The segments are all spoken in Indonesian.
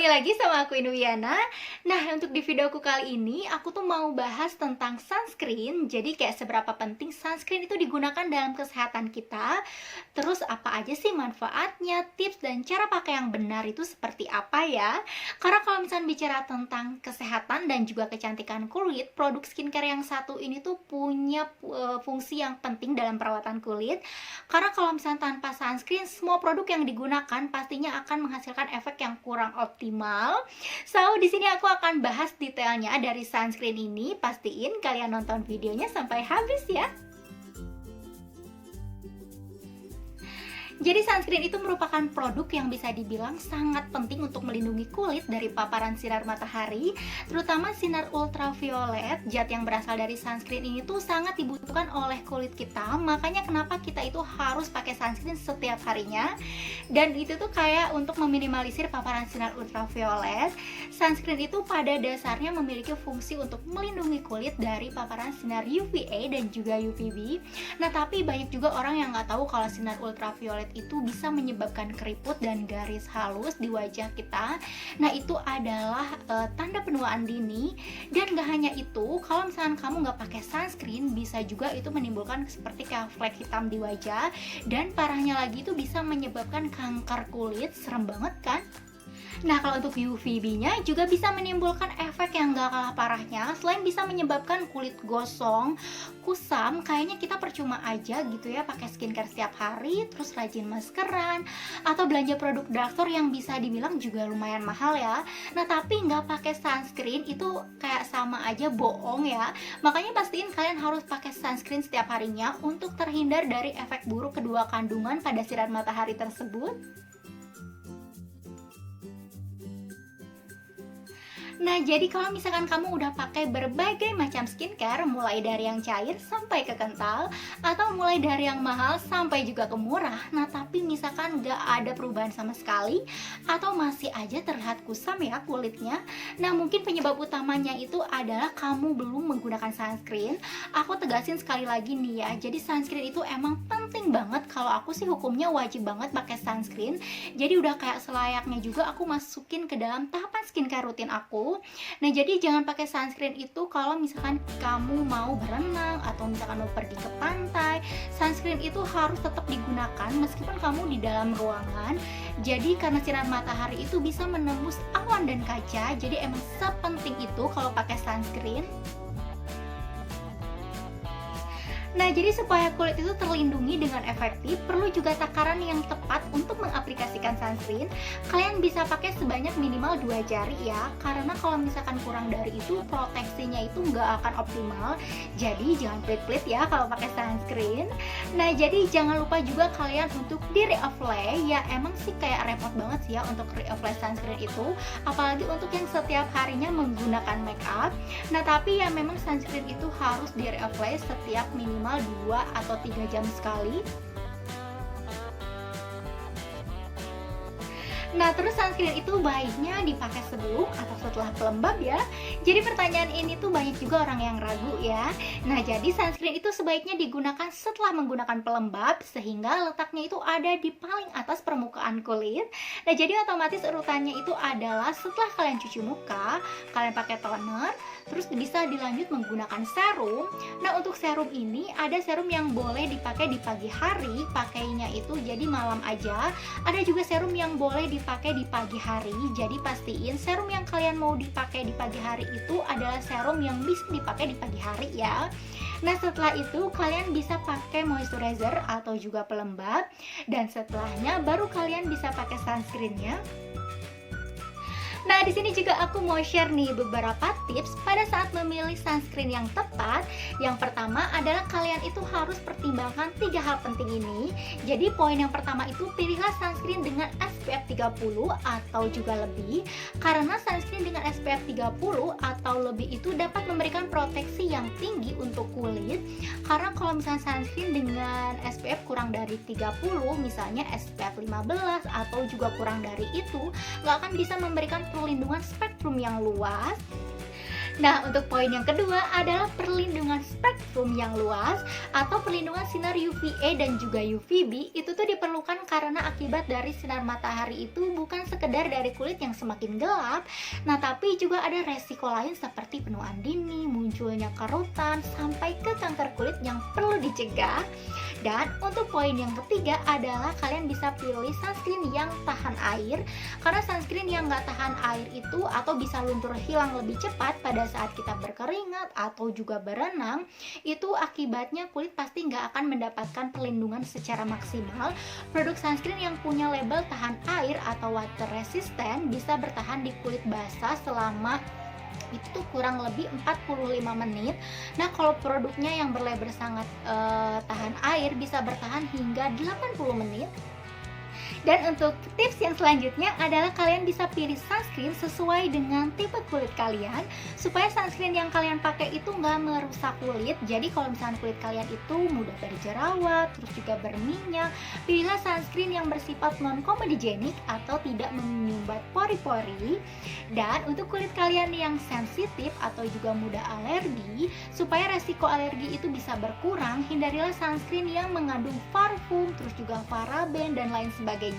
kembali lagi sama aku Inuyana. Nah, untuk di videoku kali ini aku tuh mau bahas tentang sunscreen. Jadi kayak seberapa penting sunscreen itu digunakan dalam kesehatan kita. Terus apa aja sih manfaatnya, tips dan cara pakai yang benar itu seperti apa ya? Karena kalau misalnya bicara tentang kesehatan dan juga kecantikan kulit, produk skincare yang satu ini tuh punya fungsi yang penting dalam perawatan kulit. Karena kalau misalnya tanpa sunscreen, semua produk yang digunakan pastinya akan menghasilkan efek yang kurang optimal. So, di sini aku akan bahas detailnya dari sunscreen ini. Pastiin kalian nonton videonya sampai habis ya. Jadi sunscreen itu merupakan produk yang bisa dibilang sangat penting untuk melindungi kulit dari paparan sinar matahari, terutama sinar ultraviolet. Zat yang berasal dari sunscreen ini tuh sangat dibutuhkan oleh kulit kita, makanya kenapa kita itu harus pakai sunscreen setiap harinya. Dan itu tuh kayak untuk meminimalisir paparan sinar ultraviolet. Sunscreen itu pada dasarnya memiliki fungsi untuk melindungi kulit dari paparan sinar UVA dan juga UVB. Nah, tapi banyak juga orang yang nggak tahu kalau sinar ultraviolet itu bisa menyebabkan keriput dan garis halus di wajah kita. Nah, itu adalah tanda penuaan dini. Dan gak hanya itu, kalau misalkan kamu nggak pakai sunscreen, bisa juga itu menimbulkan seperti kayak flek hitam di wajah. Dan parahnya lagi itu bisa menyebabkan kanker kulit. Serem banget kan? Nah, kalau untuk UVB-nya juga bisa menimbulkan efek yang gak kalah parahnya. Selain bisa menyebabkan kulit gosong, kusam, kayaknya kita percuma aja gitu ya pakai skincare setiap hari, terus rajin maskeran, atau belanja produk drugstore yang bisa dibilang juga lumayan mahal ya. Nah, tapi nggak pakai sunscreen itu kayak sama aja bohong ya. Makanya pastiin kalian harus pakai sunscreen setiap harinya untuk terhindar dari efek buruk kedua kandungan pada sinar matahari tersebut. Nah, jadi kalau misalkan kamu udah pakai berbagai macam skincare, mulai dari yang cair sampai ke kental, atau mulai dari yang mahal sampai juga ke murah, nah tapi misalkan gak ada perubahan sama sekali, atau masih aja terlihat kusam ya kulitnya, nah mungkin penyebab utamanya itu adalah kamu belum menggunakan sunscreen. Aku tegasin sekali lagi nih ya, jadi sunscreen itu emang penting banget. Kalau aku sih hukumnya wajib banget pakai sunscreen. Jadi udah kayak selayaknya juga aku masukin ke dalam tahapan skincare rutin aku. Nah, jadi jangan pakai sunscreen itu kalau misalkan kamu mau berenang atau misalkan mau pergi ke pantai. Sunscreen itu harus tetap digunakan meskipun kamu di dalam ruangan. Jadi karena sinar matahari itu bisa menembus awan dan kaca, jadi emang sepenting itu kalau pakai sunscreen. Nah, jadi supaya kulit itu terlindungi dengan efektif, perlu juga takaran yang tepat untuk mengaplikasikan sunscreen. Kalian bisa pakai sebanyak minimal 2 jari ya, karena kalau misalkan kurang dari itu, proteksinya itu nggak akan optimal. Jadi jangan pelit-pelit ya kalau pakai sunscreen. Nah, jadi jangan lupa juga kalian untuk di reapply. Ya emang sih kayak repot banget sih ya untuk reapply sunscreen itu, apalagi untuk yang setiap harinya menggunakan make up. Nah, tapi ya memang sunscreen itu harus di reapply setiap minimal 2 atau 3 jam sekali. Nah, terus sunscreen itu baiknya dipakai sebelum atau setelah pelembab ya. Jadi pertanyaan ini tuh banyak juga orang yang ragu ya. Nah, jadi sunscreen itu sebaiknya digunakan setelah menggunakan pelembab, sehingga letaknya itu ada di paling atas permukaan kulit. Nah, jadi otomatis urutannya itu adalah setelah kalian cuci muka, kalian pakai toner, terus bisa dilanjut menggunakan serum. Nah, untuk serum ini ada serum yang boleh dipakai di pagi hari, pakainya itu jadi malam aja. Ada juga serum yang boleh dipakai di pagi hari. Jadi pastiin serum yang kalian mau dipakai di pagi hari itu adalah serum yang bisa dipakai di pagi hari ya. Nah, setelah itu kalian bisa pakai moisturizer atau juga pelembab, dan setelahnya baru kalian bisa pakai sunscreennya. Nah, di sini juga aku mau share nih beberapa tips pada saat memilih sunscreen yang tepat. Yang pertama adalah kalian itu harus pertimbangkan 3 hal penting ini. Jadi poin yang pertama itu pilihlah sunscreen dengan SPF 30 atau juga lebih. Karena sunscreen dengan SPF 30 atau lebih itu dapat memberikan proteksi yang tinggi untuk kulit. Karena kalau misalnya sunscreen dengan SPF kurang dari 30, misalnya SPF 15 atau juga kurang dari itu, nggak akan bisa memberikan perlindungan spektrum yang luas. Nah, untuk poin yang kedua adalah perlindungan spektrum yang luas atau perlindungan sinar UVA dan juga UVB. Itu tuh diperlukan karena akibat dari sinar matahari itu bukan sekedar dari kulit yang semakin gelap, nah tapi juga ada resiko lain seperti penuaan dini, munculnya kerutan, sampai ke kanker kulit yang perlu dicegah. Dan untuk poin yang ketiga adalah kalian bisa pilih sunscreen yang tahan air, karena sunscreen yang nggak tahan air itu atau bisa luntur hilang lebih cepat pada saat kita berkeringat atau juga berenang, itu akibatnya kulit pasti nggak akan mendapatkan perlindungan secara maksimal. Produk sunscreen yang punya label tahan air atau water resistant bisa bertahan di kulit basah selama itu kurang lebih 45 menit. Nah, kalau produknya yang berlabel sangat tahan air bisa bertahan hingga 80 menit. Dan untuk tips yang selanjutnya adalah kalian bisa pilih sunscreen sesuai dengan tipe kulit kalian, supaya sunscreen yang kalian pakai itu nggak merusak kulit. Jadi kalau misalnya kulit kalian itu mudah berjerawat, terus juga berminyak, pilihlah sunscreen yang bersifat non-comedogenic atau tidak menyumbat pori-pori. Dan untuk kulit kalian yang sensitif atau juga mudah alergi, supaya resiko alergi itu bisa berkurang, hindarilah sunscreen yang mengandung parfum, terus juga paraben dan lain sebagainya.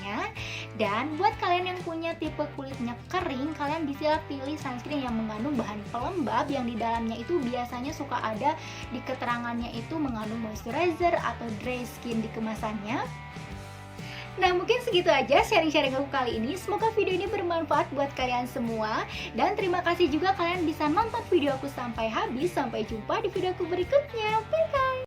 Dan buat kalian yang punya tipe kulitnya kering, kalian bisa pilih sunscreen yang mengandung bahan pelembab yang di dalamnya itu biasanya suka ada di keterangannya itu mengandung moisturizer atau dry skin di kemasannya. Nah, mungkin segitu aja sharing-sharing aku kali ini. Semoga video ini bermanfaat buat kalian semua. Dan terima kasih juga kalian bisa nonton video aku sampai habis. Sampai jumpa di video aku berikutnya. Bye-bye.